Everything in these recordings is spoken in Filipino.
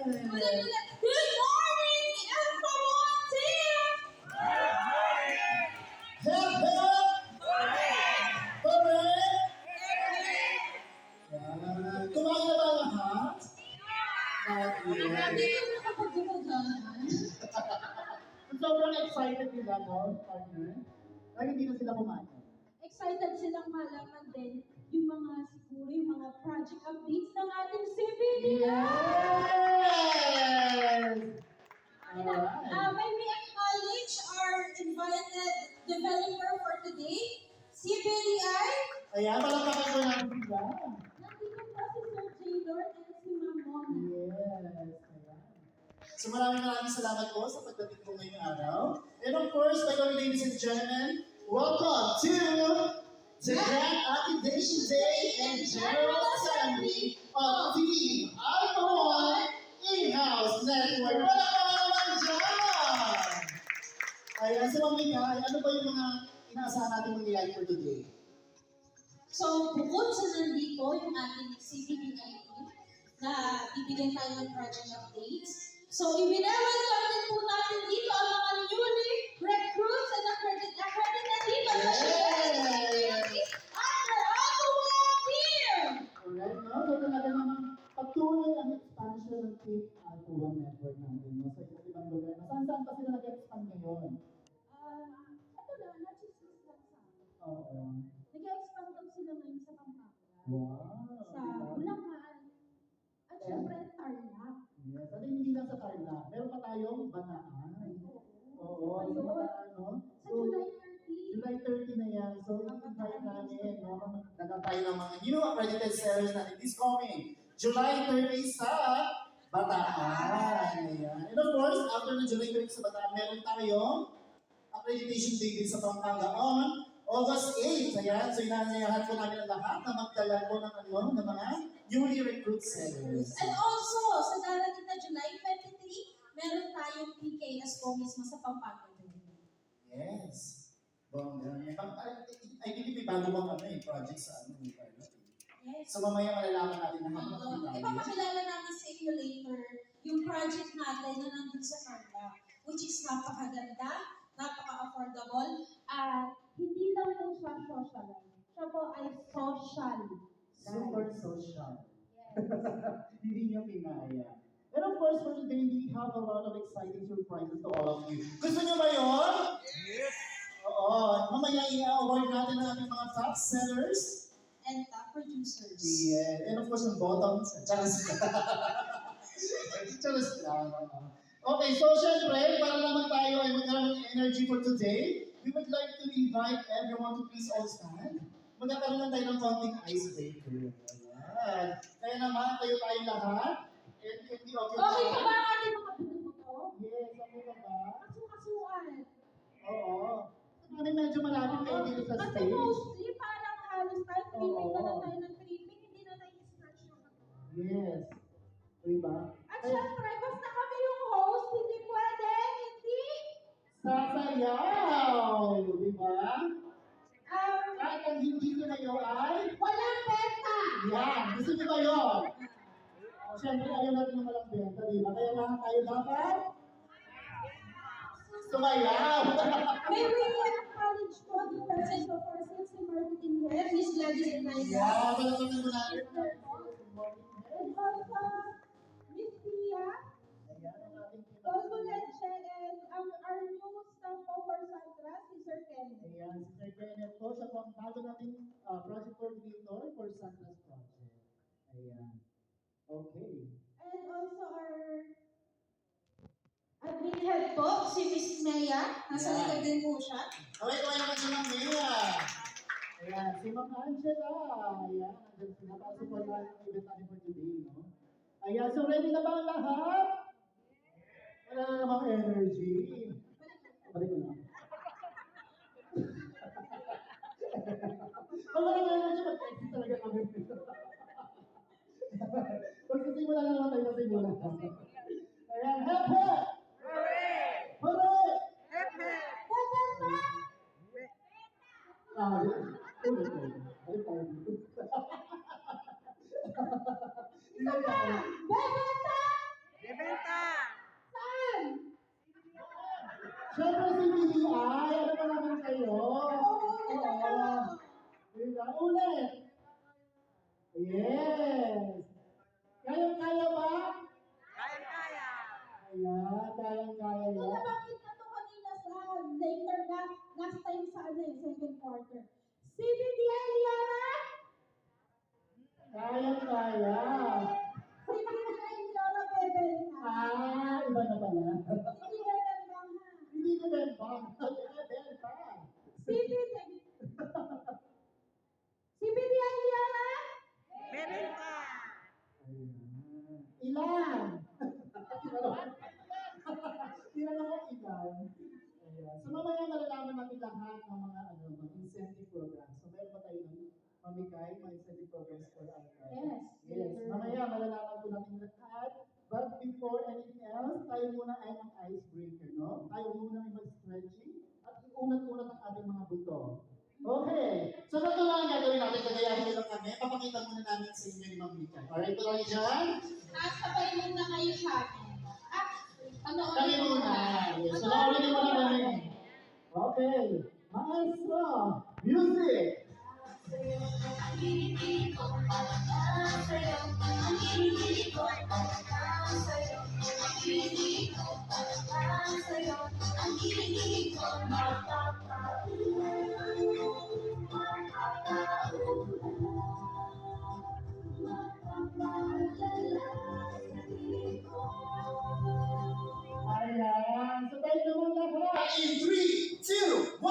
Good morning, everyone, team! Hip hip! Hooray! Kumain na ba lahat? Hindi ko nakapagdumagahan. Sobrang excited nila, no, partner? Lagi hindi na sila kumain. Excited silang malaman din yung mga siguro yung mga project updates ng ating CBDI. Yes! Alright. May we acknowledge our invited developer for today, CBDI. Ayan, palakpakan ko natin sila. Nandito po si Sir Jaylor and si Ma'am Mona. Yes, ayan. So maraming salamat po sa pagdating po ngayong araw. And of course, by the way, ladies and gentlemen, welcome to the Grand Accreditation Day and General Assembly of the iPhone In-House Network. Wala ka naman dyan! Ayan, so Mika, ano ba yung mga inaasahan natin mangyayari for today? So, bukod sa nandito yung ating CBDI team na bibigyan tayo ng project updates. So, i-welcome din po natin dito ang mga newly recruits and accredited dito sa CBDI under Aqua Team! Alright, no? So talaga naman patuloy ang expansion ng Team Alpha Network natin, no? Sa iba't ibang lugar. Saan pa sila nag-expand ngayon? Ito na, nachismis lang sa akin. Oo. Nag-expand daw sila ngayon sa Pampanga. Wow. Sa Bulacan. At syempre, Tarlac. Yes, at hindi lang sa Tarlac. Meron pa tayong Banaan. Oo, sa Bataan, no? Sa July 30. July 30 na yan. So, i-invite namin, no? Magdala tayo ng mga new accredited sellers natin this coming July 30 sa Bataan. Ayan. And of course, after ng July 30 sa Bataan, meron tayong accreditation day din sa Pampanga on August 8. Ayan. So, inaanyayahan po namin ang lahat na magdala po ng mga newly recruit sellers. And also, sa darating na July 23, meron tayong PKS po mismo sa Pampanga. Yes. Bongga. I believe may bago bang project sa Yes. So mamaya malalaman natin na Ipapakilala namin sa inyo later yung project natin na nandun sa Tarlac, which is napakaganda, napaka-affordable, at hindi lang po siya social. Siya po ay social. Super social. Yes. Hindi niya pinaya. And of course, for today, we have a lot of exciting surprises to all of you. Gusto niyo ba yun? Yes! Oo. Mamaya i-award natin ang ating mga top sellers. And top producers. Yeah. And of course, ang bottoms. Charas. Charas lang. Okay, so syempre, para naman tayo ay magkaroon ng energy for today, we would like to invite everyone to please all stand. Magkakaroon lang tayo ng konting icebreaker. Ayan. Kaya naman, tayo lahat. And hindi okay Okay pa ba ang ating mga buto-buto? Yes, okay ka ba? Kasuan. Oo. Kami medyo malapit kayo dito sa Kasi stage. mostly parang halos tayo tripping na lang Oo. tayo ng tripping, hindi na tayo stretch yung katawan. Yes. Diba? At syempre, basta kami yung host, hindi pwede, hindi. Sasayaw! Diba? Um, Kahit ang hindi ko na yun ay... walang benta! Yan! Gusto niyo ba yun? Siyempre, ayaw natin ng walang benta, diba? Kaya lahat tayo dapat... Sumayaw! May we acknowledge po the presence of our sales and marketing head, Miss Gladys Enaya. Yeah, palapatin mo natin. And also, Miss Tia, Ayan, ang ating Tolgo Leche, and our new staff for Sandra, si Sir Ken. Ayan, si Sir Kenneth po, siya po ang bago nating project coordinator for Santa's project. Ayan. Okay. And also our admin head po, si Miss Maya. Nasa Yeah. likod din po siya. Okay, kumain naman si Ma'am Mia. Ayan, si Ma'am Angela. Ayan, andyan sila para support natin ang event natin for today, no? Ayan, so ready na ba ang lahat? Wala na namang energy. Balik ko na. Wala na energy, mag-exit talaga kami. Magsisimula na naman tayo sa simula. Ayan, hep hep! Hooray! Hooray! Bebenta! Ulit. Balik tayo dito. Isa pa! Bebenta! Bebe! last time sa second quarter. CBDI Yara! Kaya. CBDI Yara Bebel na. Iba na pala. Hindi Bebel bang ha? Hindi ko bembang. Benta. CBDI Yara! Ilan? Tinanong ko ilan. Ayan. So mamaya malalaman natin lahat ng mga mga incentive programs. So meron ba tayo ng mamigay, mga incentive programs for our Yes. Yes. Mamaya malalaman po natin lahat. But before anything else, tayo muna ay ang icebreaker, no? Tayo muna ay mag-stretching at iunat-unat ang ating mga buto. Okay. So ito lang ang gagawin natin. Kagayahin nyo lang kami. Papakita muna namin sa inyo ni Ma'am Mika. Alright, tuloy dyan. Sabay muna kayo sa akin. Kami muna. Yes. So nakulitin mo na kami. Okay. Maestro. Music. Ayan. So tayo naman lahat. In 3, 2, 1.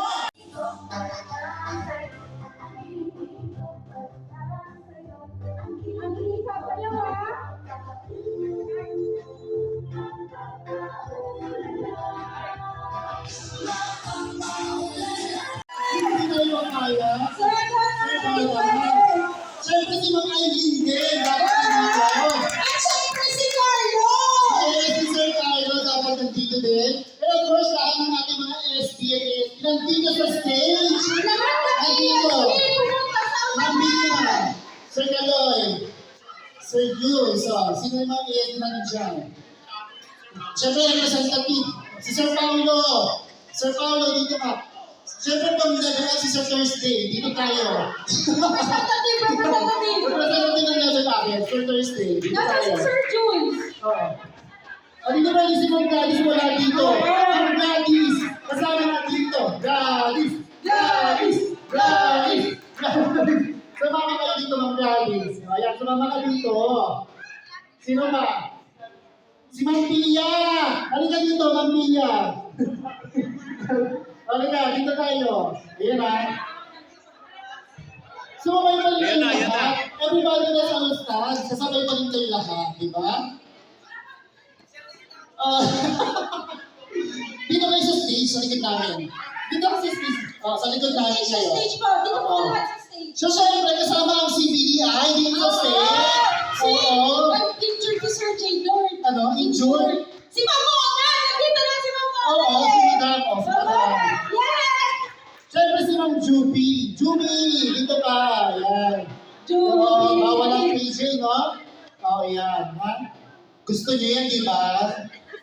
Ang hika kayo ha? Hindi tayo kaya. Siyempre si Ma'am Aileen din. Dapat nandito. At syempre si Carlo! Yes, si Sir Carlo dapat nandito din. And of course, lahat ng ating mga SB and ASB nandito sa stage. Lahat ng Nandito. ESP pumunta sa Ma'am Mika, Sir Galoy, Sir Jules, sino yung mga ASB na nandiyan? Siyempre, representative, si Sir Paulo. Sir Paulo, dito ka. Siyempre, pang-level si Sir Thursday. Dito tayo. Representative! Representative ng level natin, Sir Thursday. Dito Nasa si tayo. Sir Jules. Oo. Dito ba si Ma'am Gladys wala dito? Ma'am Gladys, kasama na dito. Gladys, Gladys, Gladys, Gladys. Sumama kayo dito, Ma'am Gladys. Ayan, sumama ka dito. Sino ba? Si Ma'am Pia. Halika dito, Ma'am Pia. Halika, dito tayo. Ayan ha. Sumabay pa rin kayo lahat. Everybody na sa stand, sasabay pa rin kayo lahat, di ba? Dito kayo sa stage, sa likod namin. Dito kasi sa stage, sa likod namin kayo. Stage po. Dito po lahat sa stage. So, syempre, kasama ang CBDI dito sa stage. Oo. Injured si Sir J. Lord. Ano, injured? Si Mama Ona! Nandito na si Mama Ona! Oo, si Madam. O, si Madam. Yes! Syempre, si Ma'am Juby. Juby, dito ka. Ayan. Juby. Oo, bawal ang PJ, no? Oo, yan. Ha? Gusto niyo yan, di ba?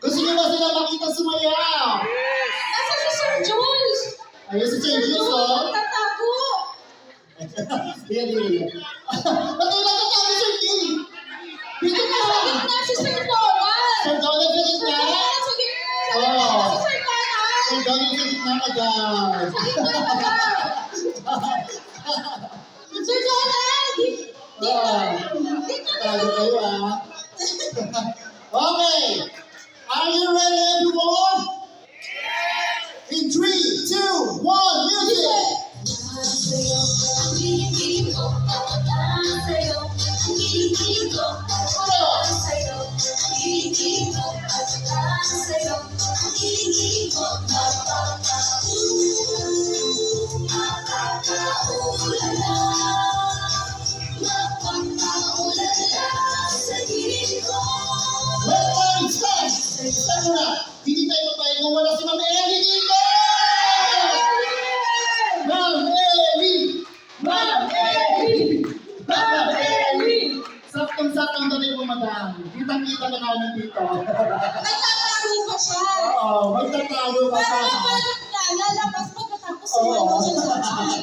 Gusto niyo ba sila makita sumayaw? Nasa si Sir Jules! Ayun si Sir Jules, oh. Tatago! Yan, yan. Ba't yung nakatabi, Sir Jim? Dito ka! Nasa gitna si Sir Donald! Sir Donald sa gitna? Sa gitna Oo. si Sir Donald! Sir Donald sa gitna agad. Sa gitna ka ba? Sir Donald! Dito Tayo kayo, ah. Okay. Are you ready, everyone? In 3, 2, 1, music! Start mo na. Hindi tayo magbayad kung wala si Ma'am Ellie dito! Ma'am Ellie! Ma'am Ellie! Ma'am Ellie! Saktong-saktong na rin po, madam. Kitang-kita na namin dito. Nagtatago pa siya! Oo, magtatago ka pa. Parang lalabas pagkatapos Oo. sumayo sa Jules.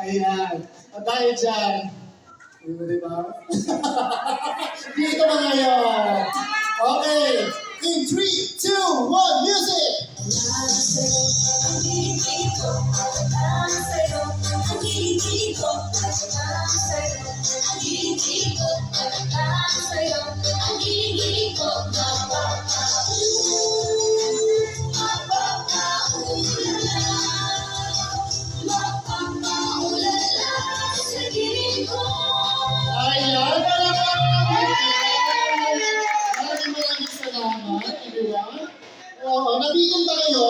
Ayan. At dahil dyan, diba? Dito ba ngayon? Okay. In 3, 2, 1, music! ko, lang sa'yo. Ang hiling-hiling ko, lang sa'yo. Ang hiling-hiling ko, lang sa'yo. Ang hiling-hiling ko, mapapaulan sa piling ko. Ayan, maraming salamat, everyone. Oo, nabitin ba kayo?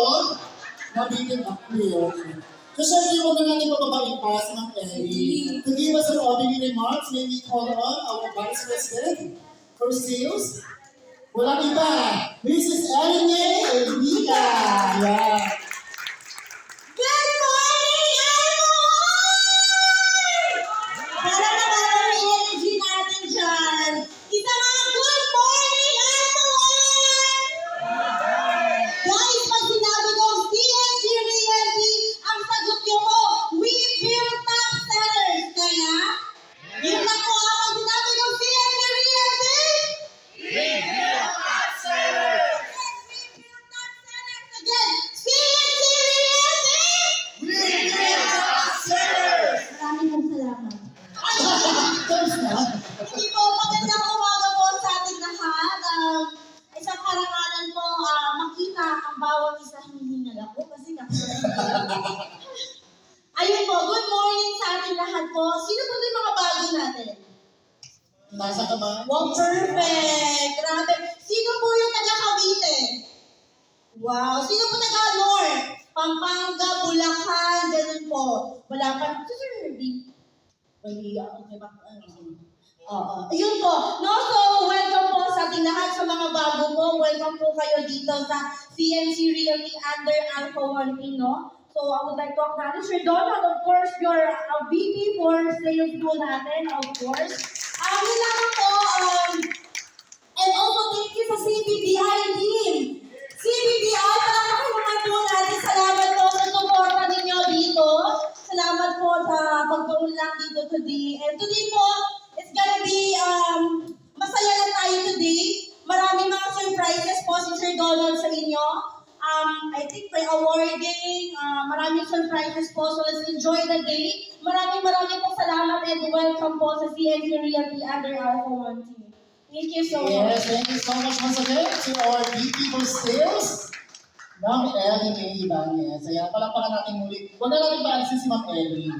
Nabitin ako yun. So, syempre, huwag na natin pababain pa sa mga Ellie. To give us an opening remarks, may we call on our Vice President for sales. Walang iba, Mrs. Ellie Elvita. Yeah. Good morning, everyone! Para naman ang energy natin dyan. Isa mga good morning, everyone! Guys, pag sinabi kong CNC Realty, ang sagot nyo po, we build top sellers. Kaya, yun na po, pag sinabi kong CNC Realty, we build top sellers. Yes, we build top sellers again. CNC Realty! Maraming pong salamat. Tapos na. Hindi po, magandang umaga po sa ating lahat. Isang karangalan po, makita ang bawat isa hinihingal ako kasi ayun po, good morning sa ating lahat po. Sino po yung mga bago natin? Nasa ka ba? Wow, perfect! Grabe. Sino po yung taga-Cavite? Wow. Sino po taga-North? Pampanga, Bulacan, ganun po. Wala pa. Sir Herbie. Bali, okay ba? Oo. Ayun po. No, so, welcome po sa ating lahat sa mga bago po. Welcome po kayo dito sa CNC Realty under Alpha One Pino. So, I would like to acknowledge your Donald, of course, your VP for sales po natin, of course. Yun lang po, and also thank you sa CBBI team. CBBI, palakpakan naman po natin. Salamat po sa suporta ninyo dito. Salamat po sa pagtuunlak dito today. And today po, it's gonna be, masaya lang tayo today. Maraming mga surprises po si Sir Donald sa inyo. I think may awarding, maraming surprises po. So let's enjoy the day. Maraming po salamat and welcome po sa CNC Realty under Alpha One team. Thank you so much. Yes, thank you so much once again to our VP for Sales, Ma'am Ellie May Ibanez. Ayan, palakpakan natin muli. Huwag na natin paalisin si Ma'am Ellie.